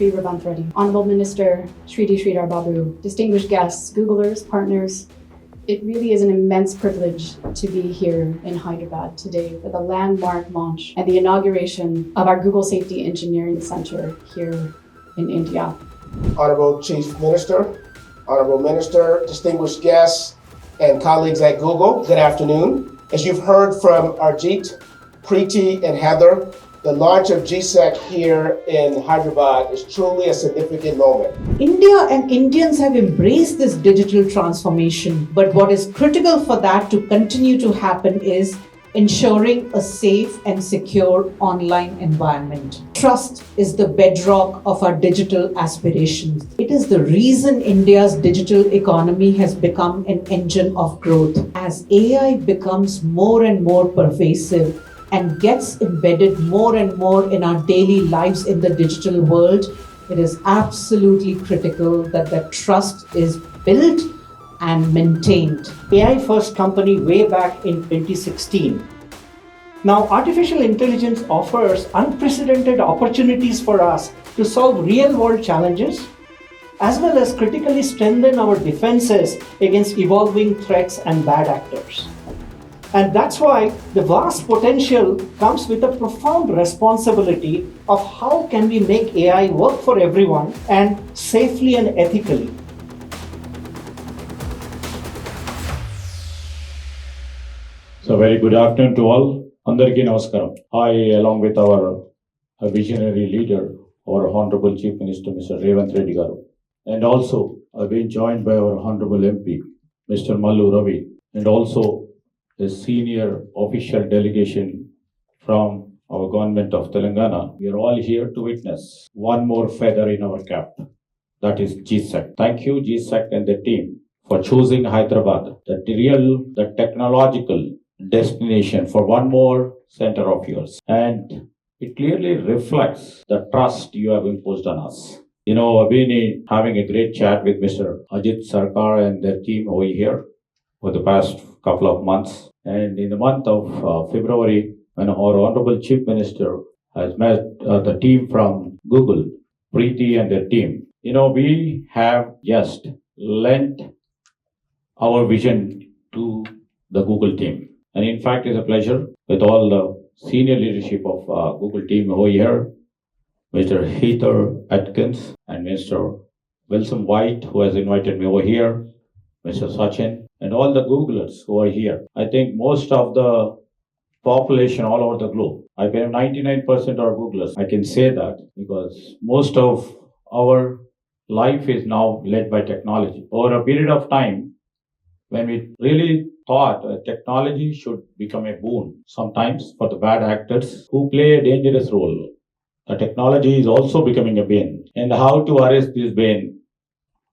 Reddy, Honorable Minister Sridhar Babu, distinguished guests, Googlers, partners. It really is an immense privilege to be here in Hyderabad today for the landmark launch and the inauguration of our Google Safety Engineering Center here in India. Honorable Chief Minister, Honorable Minister, distinguished guests, and colleagues at Google, good afternoon. As you've heard from Arjit, Preeti, and Heather, the launch of GSEC here in Hyderabad is truly a significant moment. India and Indians have embraced this digital transformation, but what is critical for that to continue to happen is ensuring a safe and secure online environment. Trust is the bedrock of our digital aspirations. It is the reason India's digital economy has become an engine of growth. As AI becomes more and more pervasive and gets embedded more and more in our daily lives in the digital world, it is absolutely critical that that trust is built and maintained. AI first company way back in 2016. Now, artificial intelligence offers unprecedented opportunities for us to solve real world challenges, as well as critically strengthen our defenses against evolving threats and bad actors. And that's why the vast potential comes with a profound responsibility of how can we make AI work for everyone and safely and ethically. So very good afternoon to all. Andariki Namaskaram. I, along with our visionary leader, our Honorable Chief Minister, Mr. Revanth Reddy Garu, and also I've been joined by our Honorable MP, Mr. Mallu Ravi, and also a senior official delegation from our government of Telangana. We are all here to witness one more feather in our cap, that is GSEC. Thank you, GSEC and the team, for choosing Hyderabad, the technological destination for one more center of yours. And it clearly reflects the trust you have imposed on us. You know, I've been having a great chat with Mr. Ajit Sarkar and their team over here for the past couple of months. And in the month of February, when our Honorable Chief Minister has met the team from Google, Preeti and their team, you know, we have just lent our vision to the Google team. And in fact, it's a pleasure with all the senior leadership of Google team over here, Mr. Heather Atkins and Mr. Wilson White, who has invited me over here, Mr. Sachin, and all the Googlers who are here. I think most of the population all over the globe, I believe 99% are Googlers. I can say that because most of our life is now led by technology. Over a period of time, when we really thought technology should become a boon, sometimes for the bad actors who play a dangerous role, the technology is also becoming a bane. And how to arrest this bane?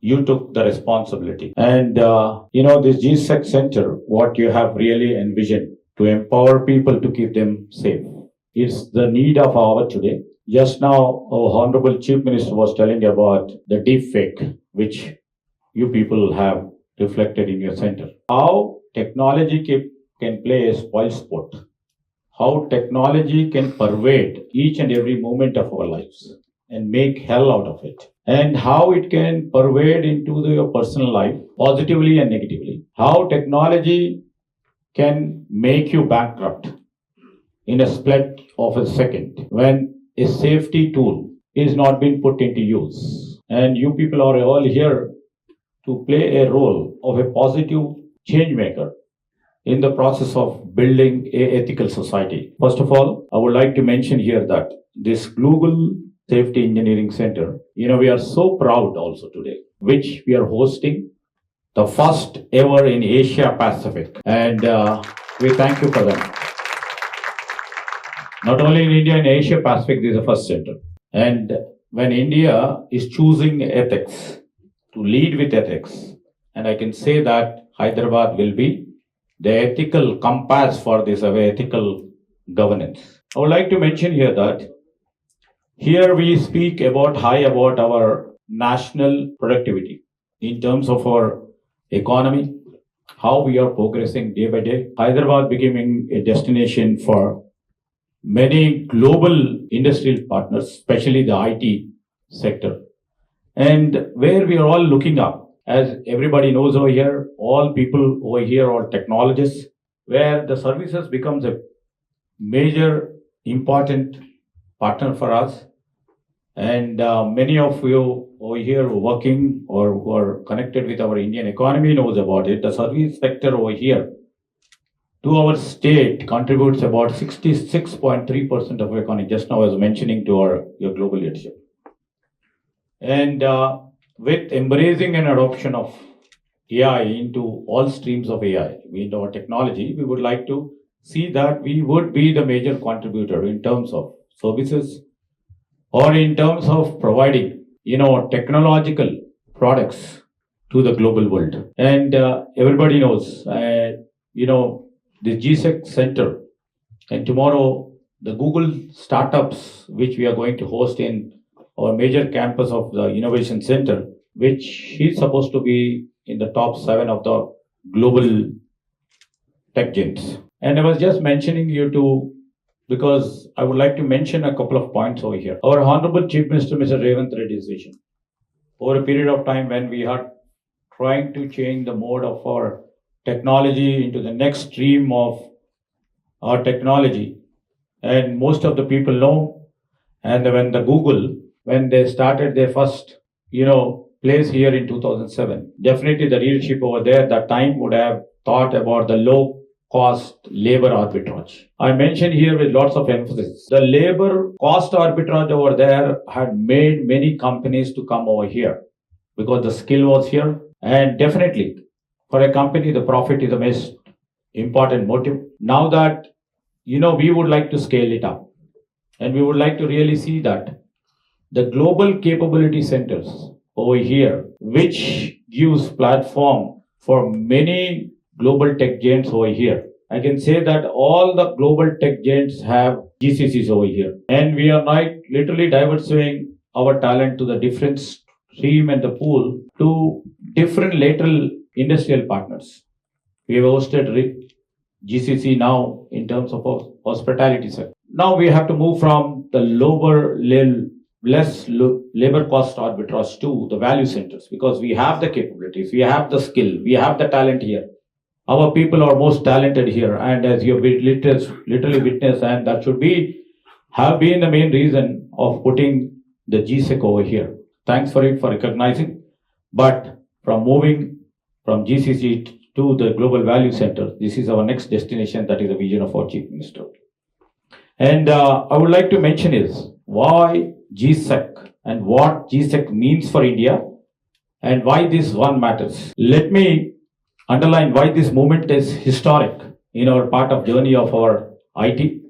You took the responsibility. And, this GSEC center, what you have really envisioned to empower people to keep them safe. It's the need of our today. Just now, our Honorable Chief Minister was telling about the deep fake, which you people have reflected in your center. How technology can play a spoil sport. How technology can pervade each and every moment of our lives and make hell out of it. And how it can pervade into your personal life positively and negatively. How technology can make you bankrupt in a split of a second when a safety tool is not being put into use. And you people are all here to play a role of a positive change maker in the process of building an ethical society. First of all, I would like to mention here that this Google Safety Engineering Center, we are so proud also today, which we are hosting the first ever in Asia Pacific. And we thank you for that. Not only in India, in Asia Pacific, this is the first center. And when India is choosing ethics, to lead with ethics, and I can say that Hyderabad will be the ethical compass for this ethical governance. I would like to mention here that here we speak about our national productivity in terms of our economy, how we are progressing day by day. Hyderabad becoming a destination for many global industrial partners, especially the IT sector, and where we are all looking up. As everybody knows over here, all people over here are technologists, where the services becomes a major important partner for us. And many of you over here working or who are connected with our Indian economy knows about it. The service sector over here to our state contributes about 66.3% of our economy. Just now I was mentioning to your global leadership. And with embracing and adoption of AI into all streams of AI, into our technology, we would like to see that we would be the major contributor in terms of services or in terms of providing, technological products to the global world. And everybody knows, the GSEC Center and tomorrow the Google startups, which we are going to host in our major campus of the Innovation Center, which is supposed to be in the top 7 of the global tech giants. And I was just mentioning you to, because I would like to mention a couple of points over here. Our Honorable Chief Minister, Mr. Revanth Reddy's vision. Over a period of time when we are trying to change the mode of our technology into the next stream of our technology, and most of the people know, and when the Google, when they started their first, place here in 2007, definitely the leadership over there that time would have thought about the low cost labor arbitrage. I mentioned here with lots of emphasis. The labor cost arbitrage over there had made many companies to come over here because the skill was here. And definitely for a company, the profit is the most important motive. Now that, we would like to scale it up, and we would like to really see that the global capability centers over here, which gives platform for many global tech giants over here. I can say that all the global tech giants have GCCs over here. And we are literally diversifying our talent to the different stream and the pool to different lateral industrial partners. We have hosted GCC now in terms of hospitality sector. Now we have to move from the less labor cost arbitrage to the value centers, because we have the capabilities, we have the skill, we have the talent here. Our people are most talented here, and as you have literally witnessed, and that should have been the main reason of putting the GSEC over here. Thanks for recognizing. But from moving from GCC to the Global Value Center, this is our next destination. That is the vision of our Chief Minister. And I would like to mention is why GSEC and what GSEC means for India and why this one matters. Let me underline why this movement is historic in our part of journey of our IT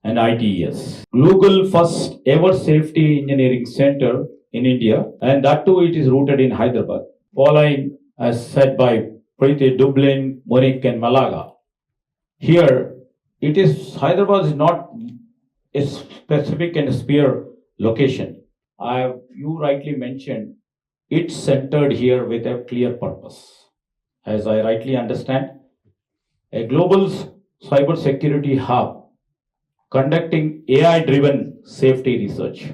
and ITES. Google first ever safety engineering center in India, and that too it is rooted in Hyderabad, following as said by Preeti, Dublin, Munich and Malaga. Here Hyderabad is not a specific and sphere location. You rightly mentioned it's centered here with a clear purpose. As I rightly understand, a global cybersecurity hub conducting AI-driven safety research.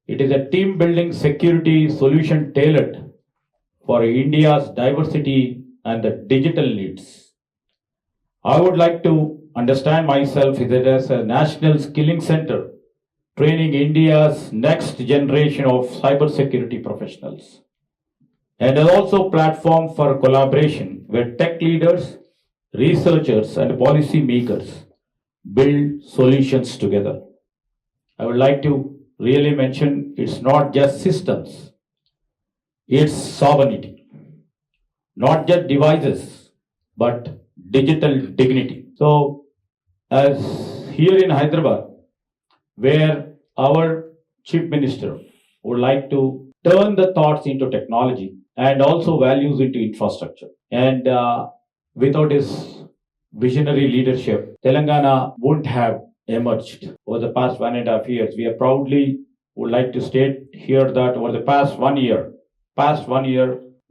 It is a team-building security solution tailored for India's diversity and the digital needs. I would like to understand myself as a national skilling center, training India's next generation of cybersecurity professionals. And also platform for collaboration where tech leaders, researchers and policy makers build solutions together. I would like to really mention it's not just systems, it's sovereignty. Not just devices, but digital dignity. So as here in Hyderabad, where our Chief Minister would like to turn the thoughts into technology and also values into infrastructure. And without his visionary leadership, Telangana wouldn't have emerged over the past 1.5 years. We are proudly would like to state here that over the past one year,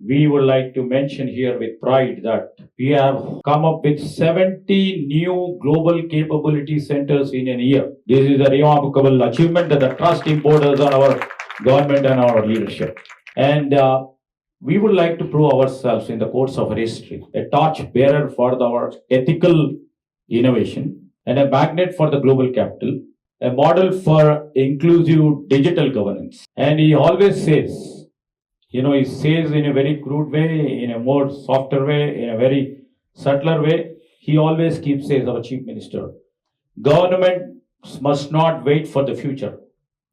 we would like to mention here with pride that we have come up with 70 new global capability centers in a year. This is a remarkable achievement that the trust imposed on our government and our leadership. And we would like to prove ourselves in the course of history, a torch bearer for our ethical innovation and a magnet for the global capital, a model for inclusive digital governance. And he always says, he says in a very crude way, in a more softer way, in a very subtler way, he always keeps says our chief minister, government must not wait for the future.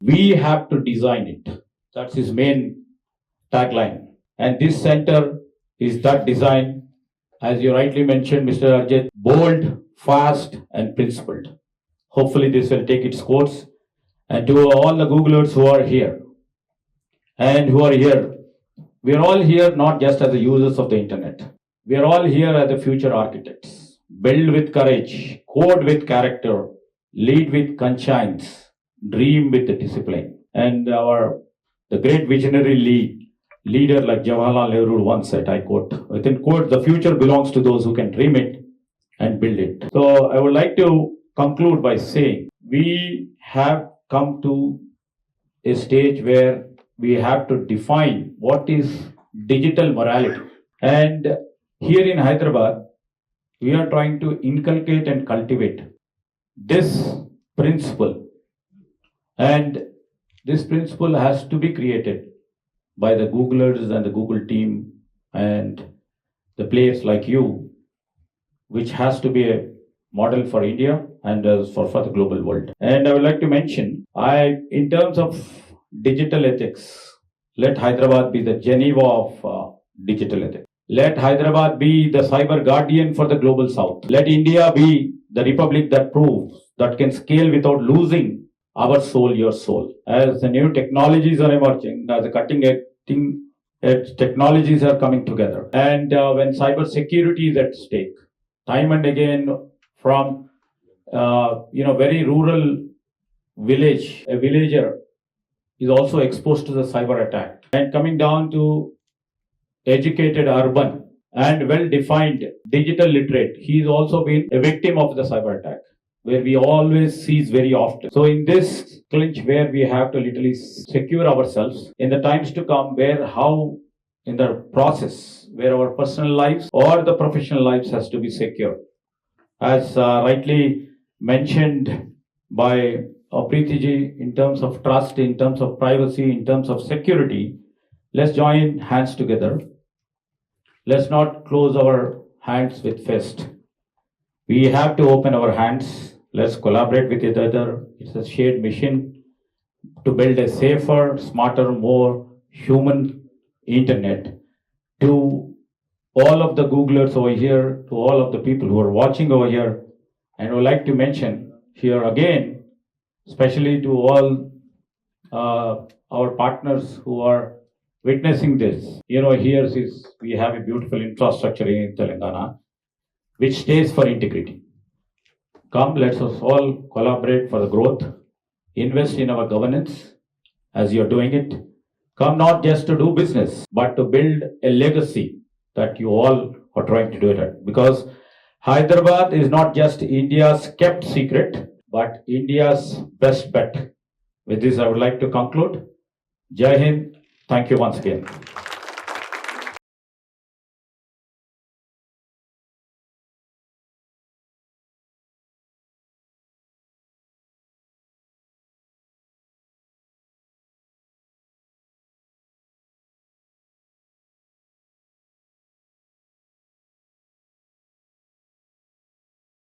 We have to design it. That's his main tagline. And this center is that design, as you rightly mentioned, Mr. Arjit, bold, fast, and principled. Hopefully this will take its course. And to all the Googlers who are here, we are all here not just as the users of the internet. We are all here as the future architects. Build with courage, code with character, lead with conscience, dream with the discipline. And the great visionary leader like Jawaharlal Nehru once said, I quote, within quote, the future belongs to those who can dream it and build it. So I would like to conclude by saying we have come to a stage where we have to define what is digital morality. And here in Hyderabad, we are trying to inculcate and cultivate this principle. And this principle has to be created by the Googlers and the Google team and the players like you, which has to be a model for India and for the global world. And I would like to mention, in terms of digital ethics, let Hyderabad be the Geneva of digital ethics. Let Hyderabad be the cyber guardian for the global south. Let India be the republic that proves that can scale without losing our soul, your soul. As the new technologies are emerging, as the cutting edge technologies are coming together, and when cyber security is at stake, time and again from very rural village, a villager is also exposed to the cyber attack, and coming down to educated urban and well-defined digital literate, he is also been a victim of the cyber attack, where we always sees very often. So in this clinch where we have to literally secure ourselves in the times to come, how in the process where our personal lives or the professional lives has to be secure. As rightly mentioned by Preeti ji, in terms of trust, in terms of privacy, in terms of security, let's join hands together. Let's not close our hands with fist. We have to open our hands. Let's collaborate with each other. It's a shared mission to build a safer, smarter, more human internet. To all of the Googlers over here, to all of the people who are watching over here, and I would like to mention here again, especially to all our partners who are witnessing this. Here we have a beautiful infrastructure in Telangana, which stays for integrity. Come, let us all collaborate for the growth, invest in our governance as you're doing it. Come not just to do business, but to build a legacy that you all are trying to do it. Because Hyderabad is not just India's kept secret, but India's best bet. With this, I would like to conclude. Jai Hind. Thank you once again.